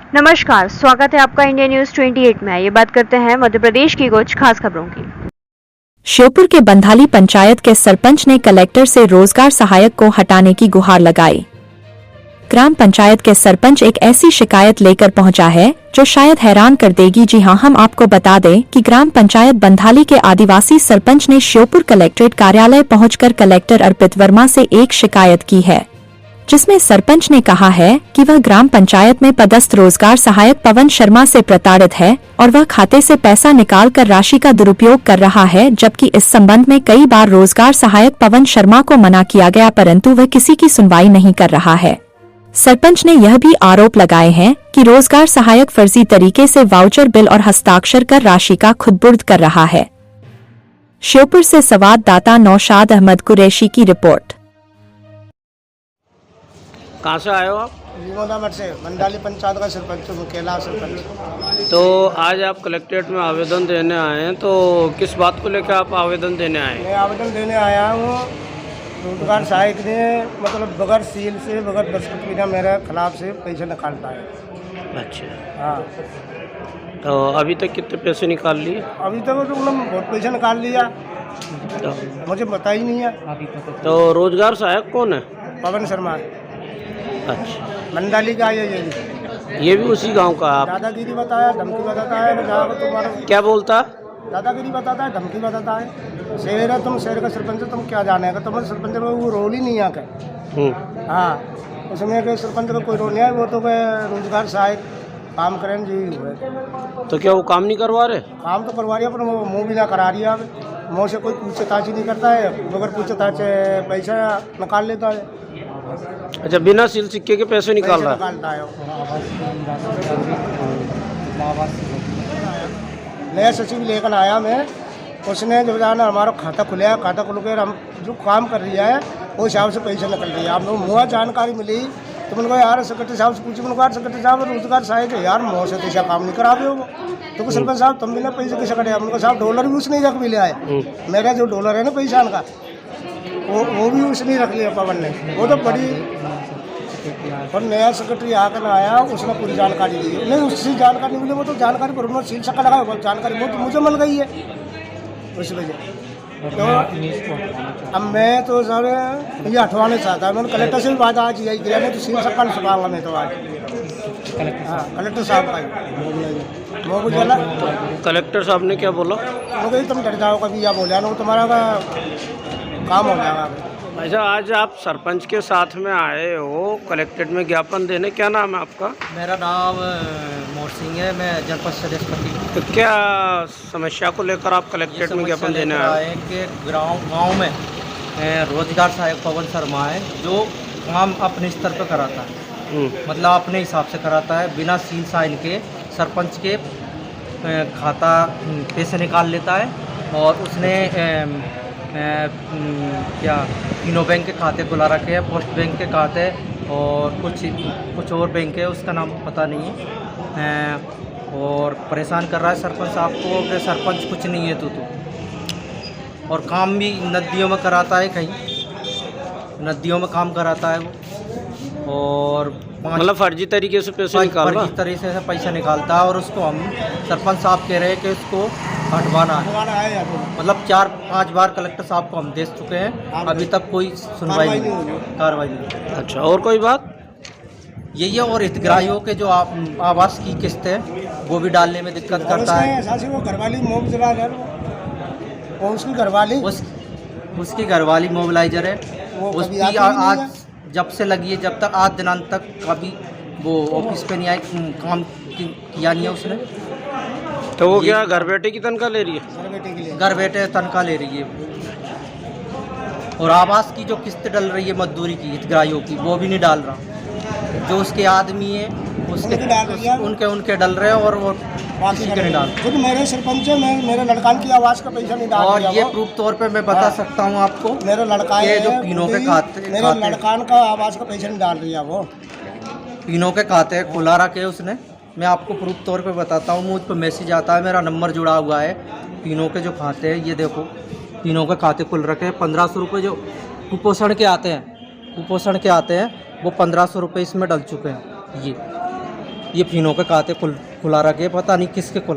नमस्कार, स्वागत है आपका इंडिया न्यूज 28 में। ये बात करते हैं मध्य प्रदेश की कुछ खास खबरों की। श्योपुर के बंधाली पंचायत के सरपंच ने कलेक्टर से रोजगार सहायक को हटाने की गुहार लगाई। ग्राम पंचायत के सरपंच एक ऐसी शिकायत लेकर पहुंचा है जो शायद हैरान कर देगी। जी हां, हम आपको बता दें कि ग्राम पंचायत बंधाली के आदिवासी सरपंच ने श्योपुर कलेक्ट्रेट कार्यालय पहुंचकर कलेक्टर अर्पित वर्मा से एक शिकायत की है, जिसमें सरपंच ने कहा है कि वह ग्राम पंचायत में पदस्थ रोजगार सहायक पवन शर्मा से प्रताड़ित है और वह खाते से पैसा निकालकर राशि का दुरुपयोग कर रहा है, जबकि इस संबंध में कई बार रोजगार सहायक पवन शर्मा को मना किया गया, परंतु वह किसी की सुनवाई नहीं कर रहा है। सरपंच ने यह भी आरोप लगाए हैं कि रोजगार सहायक फर्जी तरीके से वाउचर बिल और हस्ताक्षर कर राशि का खुदबुर्द कर रहा है। श्योपुर से संवाददाता नौशाद अहमद कुरैशी की रिपोर्ट। कहाँ से आए हो आप? लीमोनामठ से, बंधाली पंचायत का सरपंच, मुकेला सरपंच। तो आज आप कलेक्ट्रेट में आवेदन देने आए हैं, तो किस बात को लेकर आप आवेदन देने आए हैं? मैं आवेदन देने आया हूँ रोजगार सहायक ने मतलब बगैर सील से, बगैर दस्तखत बिना मेरे खिलाफ से पैसे निकालता है। अच्छा, हाँ, तो अभी तक कितने पैसे निकाल लिए? अभी तक तो उन्होंने बहुत पैसा निकाल लिया, तो, मुझे पता ही नहीं है। तो रोजगार सहायक कौन है? पवन शर्मा, अच्छा, बंधाली का ये ये भी उसी गांव का आप? दादागिरी बताया, धमकी बताता है, तुम्हारा क्या बोलता? दादागिरी बताता है, धमकी बताता है। शहर है, तुम शहर का सरपंच तुम क्या जानेगा, तुम्हारे सरपंच का वो रोल ही नहीं आके। हाँ, उसमें के सरपंच का कोई रोल नहीं है, वो तो रोजगार सहायक काम करें जी हुए। तो क्या वो काम नहीं करवा रहे? काम तो करवा रही है, पर वो मुँह भी ना करा रही है। मुँह से कोई पूछताछ ही नहीं करता है, बगैर पूछताछ पैसा निकाल लेता है। अच्छा, बिना सील सिक्के के पैसे निकाल रहा है? निकालता है। नया सचिव लेकर आया मैं, उसने जब जाना हमारा खाता खुलाया, खाता खुल कर हम जो काम कर रही है वो हिसाब से पैसे निकल रही है। आप लोग मुँह जानकारी मिली तो मैंने कहा यार सेक्रेटरी साहब से पूछी, मैंने कहा सेक्रेटरी साहब रोजगार सहायक है यार, मुँह से तो ऐसा काम नहीं करा रहे हो। तो सरपंच साहब तुम भी ना पैसे कैसे कटे? मैंने कहा साहब डॉलर भी उसने रख भी लिया है, मेरा जो डॉलर है ना पैसा का वो भी उसने रख लिया पवन ने। वो तो बड़ी और नया सेक्रेटरी आकर आया, उसने पूरी जानकारी दी। नहीं, उससे जानकारी मिली, वो तो जानकारी पर उन्होंने सील सका लगा, जानकारी वो तो मुझे मिल गई है उस वजह। तो अब मैं तो सर ये हटवाने चाहता है, मैंने कलेक्टर से भी बात आज यही किया, नहीं तो सील सका नहीं सकाऊंगा मैं तो आज। हाँ, कलेक्टर साहब का वो भी बोला। कलेक्टर साहब ने क्या बोला? तुम डर जाओ कभी, या बोला ना तुम्हारा काम हो जाएगा। अच्छा, आज आप सरपंच के साथ में आए हो कलेक्ट्रेट में ज्ञापन देने, क्या नाम है आपका? मेरा नाम मोर सिंह है, मैं जनपद सदस्य। तो क्या समस्या को लेकर आप कलेक्ट्रेट में ज्ञापन देने आए हैं? कि गाँव में रोजगार सहायक पवन शर्मा है जो काम अपने स्तर पर कराता है, मतलब अपने हिसाब से कराता है, बिना सील साइन के सरपंच के खाता पैसे निकाल लेता है। और उसने क्या तीनों बैंक के खाते खुला रखे हैं, पोस्ट बैंक के खाते और कुछ और बैंक है, उसका नाम पता नहीं है। और परेशान कर रहा है सरपंच साहब को कि सरपंच कुछ नहीं है तू। और काम भी नदियों में कराता है, कहीं नदियों में काम कराता है वो। और मतलब फर्जी तरीके से पैसे निकाल रहा है? फर्जी तरीके से पैसा निकालता है। और उसको हम सरपंच साहब कह रहे हैं कि उसको हटवाना है। मतलब 4-5 बार कलेक्टर साहब को हम दे चुके हैं, अभी तक कोई सुनवाई नहीं, कार्रवाई नहीं। अच्छा, और कोई बात? यही है। और हितग्राहियों के जो आवास की किस्त है वो भी डालने में दिक्कत करता है। वो घरवाली मोबाइलाइजर है, उसकी घरवाली उसकी घरवाली मोबाइलाइजर है, उसकी आज जब से लगी है, जब तक आज दिनांत तक कभी वो ऑफिस पे नहीं आई, काम किया नहीं है उसने। तो वो क्या घर बैठे की तनख्वाह ले रही है? घर बैठे तनख्वाह ले रही है। और आवास की जो किस्त डल रही है मजदूरी की हितग्राहियों की, वो भी नहीं डाल रहा। जो उसके आदमी है उनके डल रहे हैं और वो किसी के नहीं डाल। क्योंकि मेरे सरपंच है, मेरे लड़कान की आवास का पैसा नहीं डाल। और ये प्रूफ तौर पे मैं बता सकता हूँ आपको, मेरा लड़का ये जो तीनों के खाते, मेरे लड़कान का आवास का पैसा नहीं डाल रही है, वो तीनों के खाते खुला रखे उसने। मैं आपको प्रूफ तौर पे बताता हूँ, मुझ पर मैसेज आता है, मेरा नंबर जुड़ा हुआ है। तीनों के जो खाते हैं ये देखो, तीनों के खाते खुल रखे हैं। 1500 रुपये जो कुपोषण के आते हैं वो 1500 रुपये इसमें डल चुके हैं। ये ये फिनो के खाते खुला रखे, पता नहीं किसके खुला